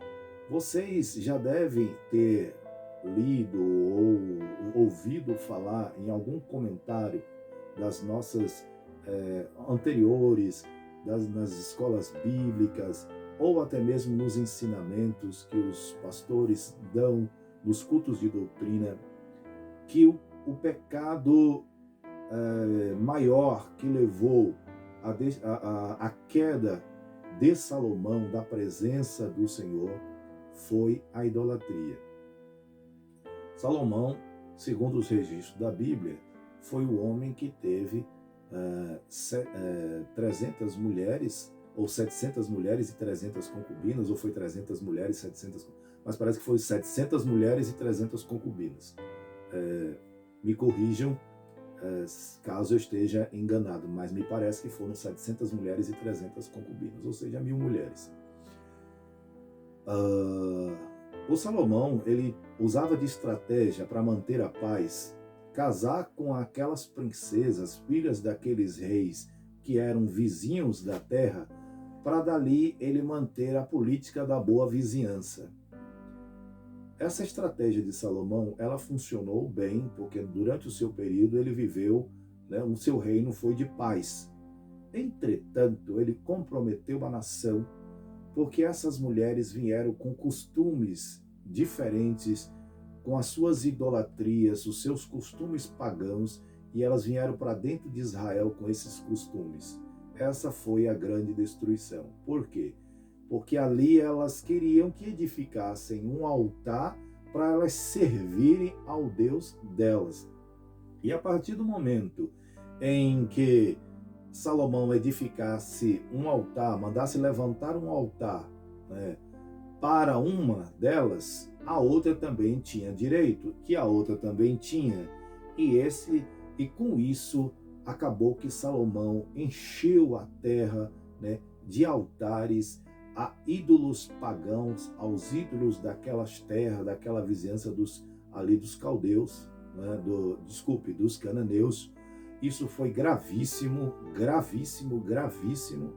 vocês já devem ter lido ou ouvido falar em algum comentário das nossas anteriores, nas escolas bíblicas, ou até mesmo nos ensinamentos que os pastores dão nos cultos de doutrina, que o pecado maior que levou a queda de Salomão da presença do Senhor foi a idolatria. Salomão, segundo os registros da Bíblia, foi o homem que teve 300 mulheres, ou 700 mulheres e 300 concubinas, ou foi 300 mulheres e 700, mas parece que foi 700 mulheres e 300 concubinas. Me corrijam caso eu esteja enganado, mas me parece que foram 700 mulheres e 300 concubinas, ou seja, 1000 mulheres. O Salomão, ele usava de estratégia para manter a paz, casar com aquelas princesas, filhas daqueles reis que eram vizinhos da terra, para dali ele manter a política da boa vizinhança. Essa estratégia de Salomão, ela funcionou bem, porque durante o seu período ele viveu, o seu reino foi de paz. Entretanto, ele comprometeu a nação, porque essas mulheres vieram com costumes diferentes, com as suas idolatrias, os seus costumes pagãos, e elas vieram para dentro de Israel com esses costumes. Essa foi a grande destruição. Por quê? Porque ali elas queriam que edificassem um altar para elas servirem ao Deus delas. E a partir do momento em que Salomão edificasse um altar, mandasse levantar um altar, para uma delas, a outra também tinha direito, que a outra também tinha. E com isso acabou que Salomão encheu a terra, de altares a ídolos pagãos, aos ídolos daquelas terras, daquela vizinhança dos caldeus, dos cananeus. Isso foi gravíssimo, gravíssimo, gravíssimo,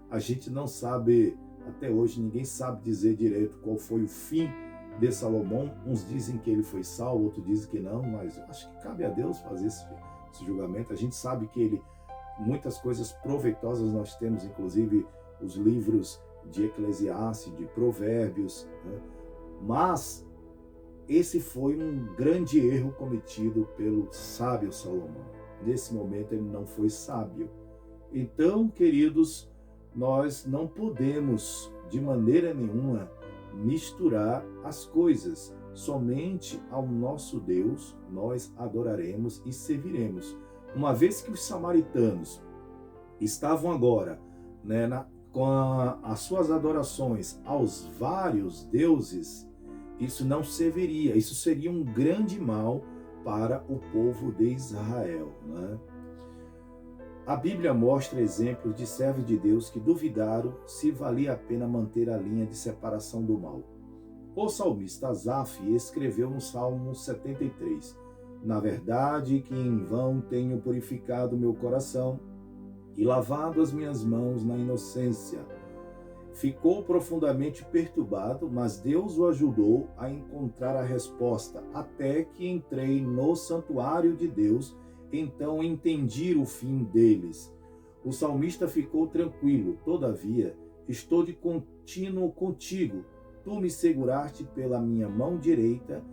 A gente não sabe, até hoje ninguém sabe dizer direito qual foi o fim de Salomão. Uns dizem que ele foi salvo, outros dizem que não, mas acho que cabe a Deus fazer esse julgamento. A gente sabe que muitas coisas proveitosas nós temos, inclusive os livros de Eclesiastes, de Provérbios, mas esse foi um grande erro cometido pelo sábio Salomão. Nesse momento ele não foi sábio. Então, queridos, nós não podemos de maneira nenhuma misturar as coisas. Somente ao nosso Deus nós adoraremos e serviremos. Uma vez que os samaritanos estavam agora, com as suas adorações aos vários deuses, isso não serviria, isso seria um grande mal para o povo de Israel. A Bíblia mostra exemplos de servos de Deus que duvidaram se valia a pena manter a linha de separação do mal. O salmista Asaf escreveu no Salmo 73, "Na verdade que em vão tenho purificado meu coração e lavado as minhas mãos na inocência. Ficou profundamente perturbado, mas Deus o ajudou a encontrar a resposta, até que entrei no santuário de Deus, então entendi o fim deles. O salmista ficou tranquilo, todavia, estou de contínuo contigo. Tu me seguraste pela minha mão direita,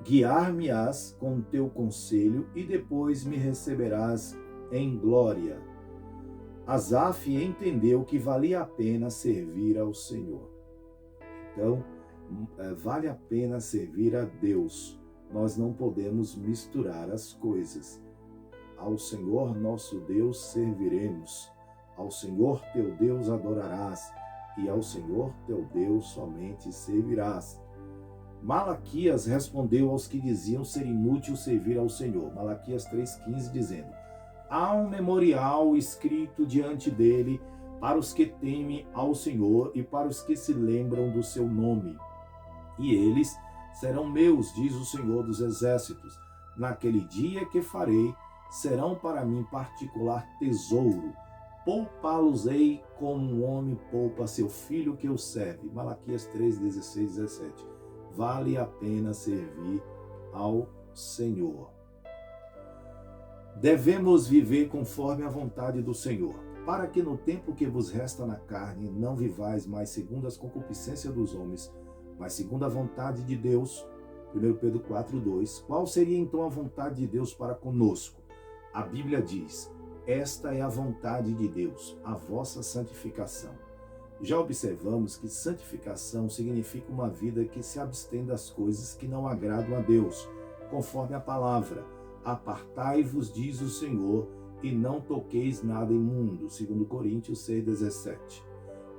guiar-me-ás com teu conselho e depois me receberás em glória. Asaf entendeu que valia a pena servir ao Senhor. Então, vale a pena servir a Deus. Nós não podemos misturar as coisas. Ao Senhor nosso Deus serviremos. Ao Senhor teu Deus adorarás. E ao Senhor teu Deus somente servirás. Malaquias respondeu aos que diziam ser inútil servir ao Senhor. Malaquias 3,15 dizendo: há um memorial escrito diante dele para os que temem ao Senhor e para os que se lembram do seu nome. E eles serão meus, diz o Senhor dos Exércitos. Naquele dia que farei, serão para mim particular tesouro. Poupá-los-ei como um homem poupa seu filho que o serve. Malaquias 3:16, 17. Vale a pena servir ao Senhor. Devemos viver conforme a vontade do Senhor, para que no tempo que vos resta na carne, não vivais mais segundo as concupiscências dos homens, mas segundo a vontade de Deus. 1 Pedro 4:2. Qual seria então a vontade de Deus para conosco? A Bíblia diz: esta é a vontade de Deus, a vossa santificação. Já observamos que santificação significa uma vida que se abstém das coisas que não agradam a Deus, conforme a palavra. Apartai-vos, diz o Senhor, e não toqueis nada imundo, 2 Coríntios 6:17.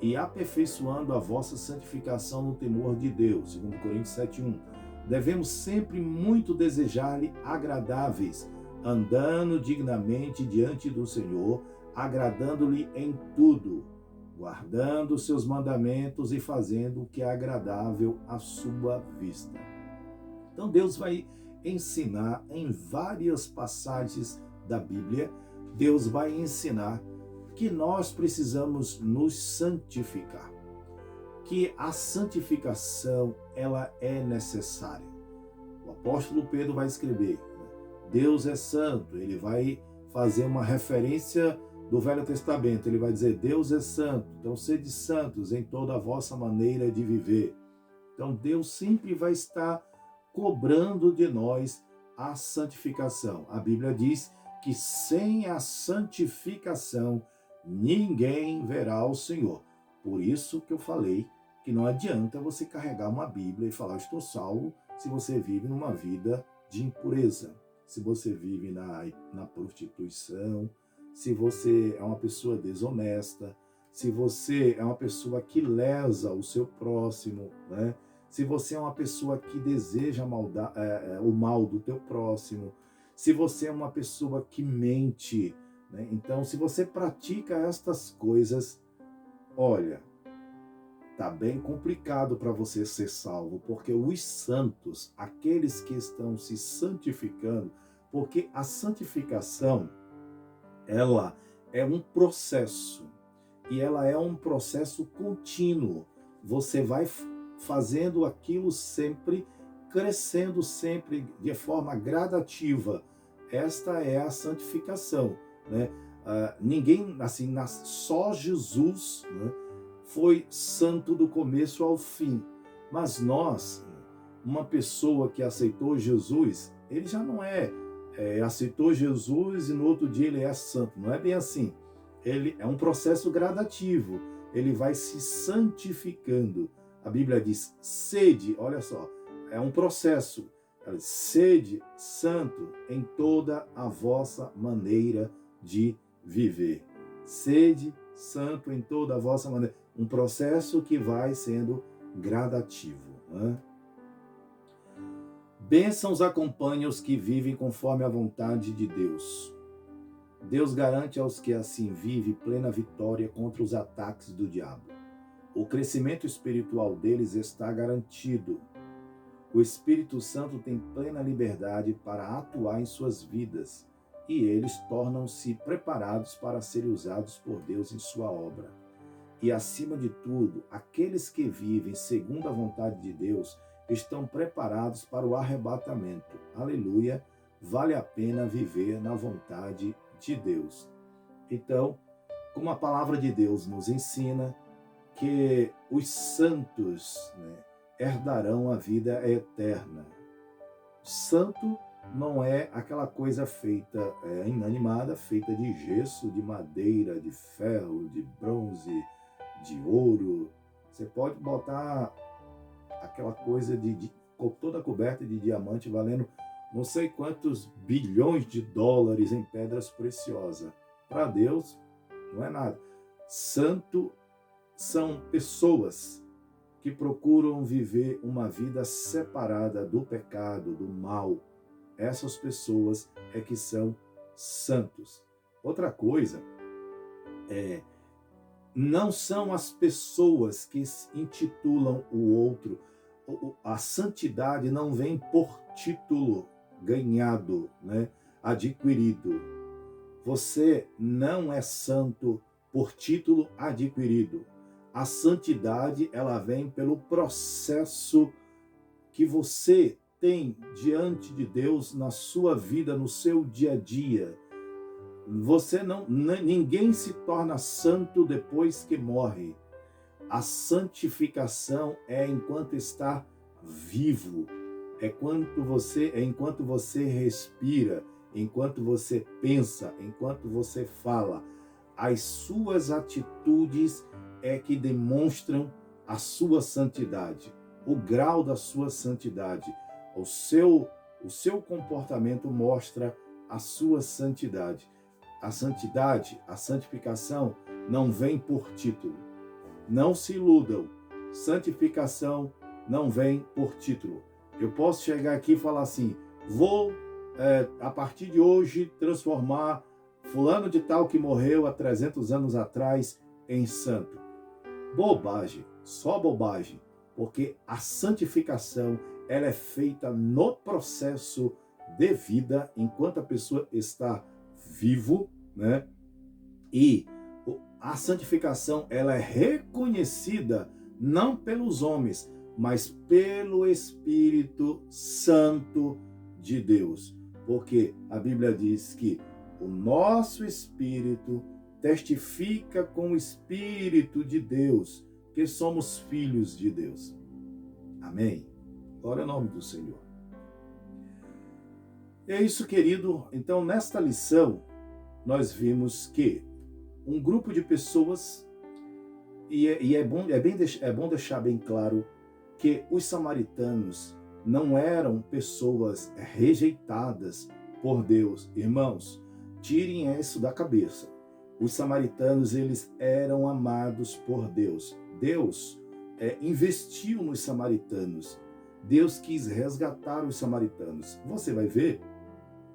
E aperfeiçoando a vossa santificação no temor de Deus, 2 Coríntios 7:1. Devemos sempre muito desejar-lhe agradáveis, andando dignamente diante do Senhor, agradando-lhe em tudo, guardando seus mandamentos e fazendo o que é agradável à sua vista. Então Deus vai ensinar em várias passagens da Bíblia, Deus vai ensinar que nós precisamos nos santificar, que a santificação ela é necessária. O apóstolo Pedro vai escrever: Deus é santo. Ele vai fazer uma referência do Velho Testamento. Ele vai dizer: Deus é santo, então sede santos em toda a vossa maneira de viver. Então Deus sempre vai estar cobrando de nós a santificação. A Bíblia diz que sem a santificação ninguém verá o Senhor. Por isso que eu falei que não adianta você carregar uma Bíblia e falar: estou salvo, se você vive numa vida de impureza, se você vive na prostituição, se você é uma pessoa desonesta, se você é uma pessoa que lesa o seu próximo, né? Se você é uma pessoa que deseja o mal do teu próximo, se você é uma pessoa que mente, né? Então, se você pratica estas coisas, olha, tá bem complicado para você ser salvo, porque os santos, aqueles que estão se santificando, porque a santificação, ela é um processo, e ela é um processo contínuo. Você vai fazendo aquilo sempre, crescendo sempre de forma gradativa. Esta é a santificação, né? Ninguém, assim, só Jesus, né, foi santo do começo ao fim. Mas nós, uma pessoa que aceitou Jesus, ele já não aceitou Jesus e no outro dia ele é santo. Não é bem assim. Ele é um processo gradativo. Ele vai se santificando. A Bíblia diz: sede, olha só, é um processo. Sede santo em toda a vossa maneira de viver. Sede santo em toda a vossa maneira. Um processo que vai sendo gradativo, né? Bênçãos acompanham os que vivem conforme a vontade de Deus. Deus garante aos que assim vivem plena vitória contra os ataques do diabo. O crescimento espiritual deles está garantido. O Espírito Santo tem plena liberdade para atuar em suas vidas e eles tornam-se preparados para serem usados por Deus em sua obra. e, acima de tudo, aqueles que vivem segundo a vontade de Deus estão preparados para o arrebatamento. Aleluia! Vale a pena viver na vontade de Deus. Então, como a palavra de Deus nos ensina, que os santos, herdarão a vida eterna. Santo não é aquela coisa feita, inanimada, feita de gesso, de madeira, de ferro, de bronze, de ouro. Você pode botar aquela coisa toda coberta de diamante, valendo não sei quantos bilhões de dólares em pedras preciosas. Para Deus, não é nada. Santo são pessoas que procuram viver uma vida separada do pecado, do mal. Essas pessoas é que são santos. Outra coisa não são as pessoas que intitulam o outro. A santidade não vem por título ganhado, adquirido. Você não é santo por título adquirido. A santidade, ela vem pelo processo que você tem diante de Deus na sua vida, no seu dia a dia. Ninguém se torna santo depois que morre. A santificação é enquanto está vivo, enquanto você respira, enquanto você pensa, enquanto você fala. As suas atitudes é que demonstram a sua santidade, o grau da sua santidade. O seu comportamento mostra a sua santidade. A santidade, a santificação não vem por título. Não se iludam. Santificação não vem por título. Eu posso chegar aqui e falar assim, vou, a partir de hoje, transformar fulano de tal que morreu há 300 anos atrás em santo. Bobagem, só bobagem, porque a santificação ela é feita no processo de vida, enquanto a pessoa está vivo, E a santificação ela é reconhecida não pelos homens, mas pelo Espírito Santo de Deus. Porque a Bíblia diz que o nosso espírito testifica com o Espírito de Deus que somos filhos de Deus. Amém? Glória ao nome do Senhor. É isso, querido. Então, nesta lição, nós vimos que um grupo de pessoas, é bom deixar bem claro que os samaritanos não eram pessoas rejeitadas por Deus. Irmãos, tirem isso da cabeça. Os samaritanos, eles eram amados por Deus. Deus investiu nos samaritanos. Deus quis resgatar os samaritanos. Você vai ver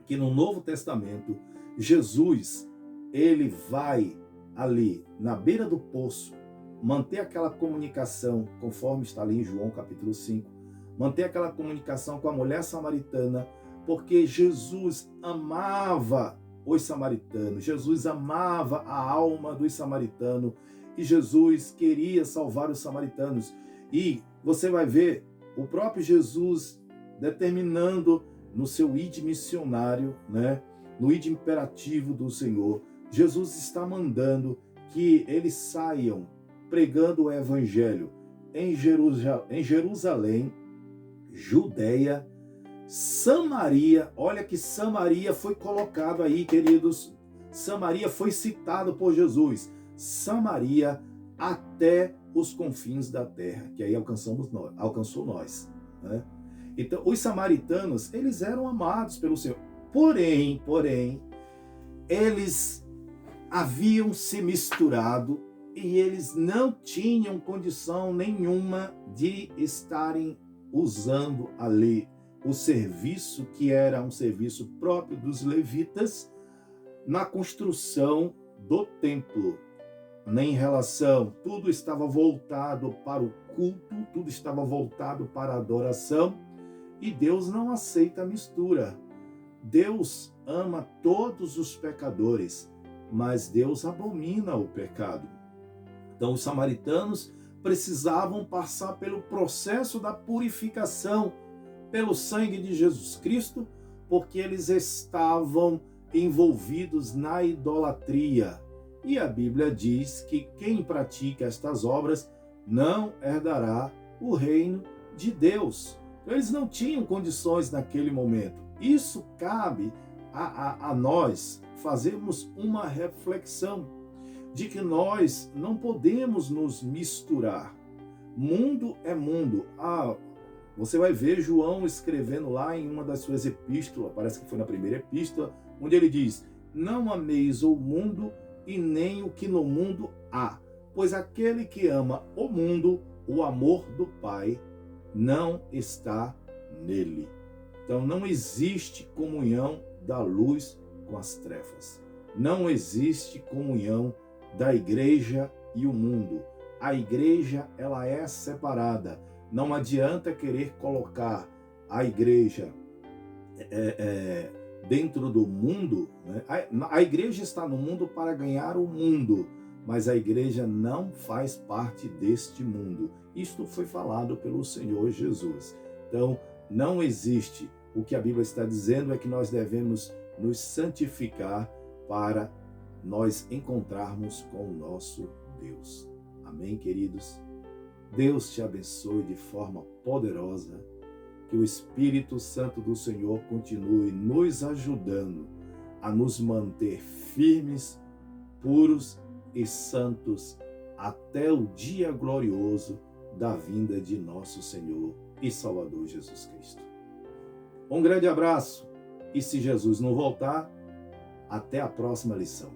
que no Novo Testamento, Jesus, ele vai ali na beira do poço, manter aquela comunicação, conforme está ali em João capítulo 5, manter aquela comunicação com a mulher samaritana, porque Jesus amava os samaritanos, Jesus amava a alma dos samaritanos, e Jesus queria salvar os samaritanos. E você vai ver o próprio Jesus determinando no seu id missionário, no id imperativo do Senhor, Jesus está mandando que eles saiam pregando o evangelho em Jerusalém, Judeia, Samaria. Olha que Samaria foi colocado aí, queridos. Samaria foi citado por Jesus. Samaria até os confins da terra, que aí alcançou nós. Então, os samaritanos, eles eram amados pelo Senhor. Porém, eles haviam se misturado e eles não tinham condição nenhuma de estarem usando a lei, o serviço que era um serviço próprio dos levitas na construção do templo. Nem em relação, tudo estava voltado para o culto, tudo estava voltado para a adoração, e Deus não aceita a mistura. Deus ama todos os pecadores, mas Deus abomina o pecado. Então os samaritanos precisavam passar pelo processo da purificação pelo sangue de Jesus Cristo, porque eles estavam envolvidos na idolatria. E a Bíblia diz que quem pratica estas obras não herdará o reino de Deus. Eles não tinham condições naquele momento. Isso cabe a nós fazermos uma reflexão de que nós não podemos nos misturar. Mundo é mundo. Você vai ver João escrevendo lá em uma das suas epístolas, parece que foi na primeira epístola, onde ele diz: não ameis o mundo e nem o que no mundo há, pois aquele que ama o mundo, o amor do Pai não está nele. Então não existe comunhão da luz com as trevas. Não existe comunhão da igreja e o mundo. A igreja, ela é separada. Não adianta querer colocar a igreja dentro do mundo, né? A igreja está no mundo para ganhar o mundo, mas a igreja não faz parte deste mundo. Isto foi falado pelo Senhor Jesus. Então, não existe. O que a Bíblia está dizendo é que nós devemos nos santificar para nós encontrarmos com o nosso Deus. Amém, queridos? Deus te abençoe de forma poderosa. Que o Espírito Santo do Senhor continue nos ajudando a nos manter firmes, puros e santos até o dia glorioso da vinda de nosso Senhor e Salvador Jesus Cristo. Um grande abraço e, se Jesus não voltar, até a próxima lição.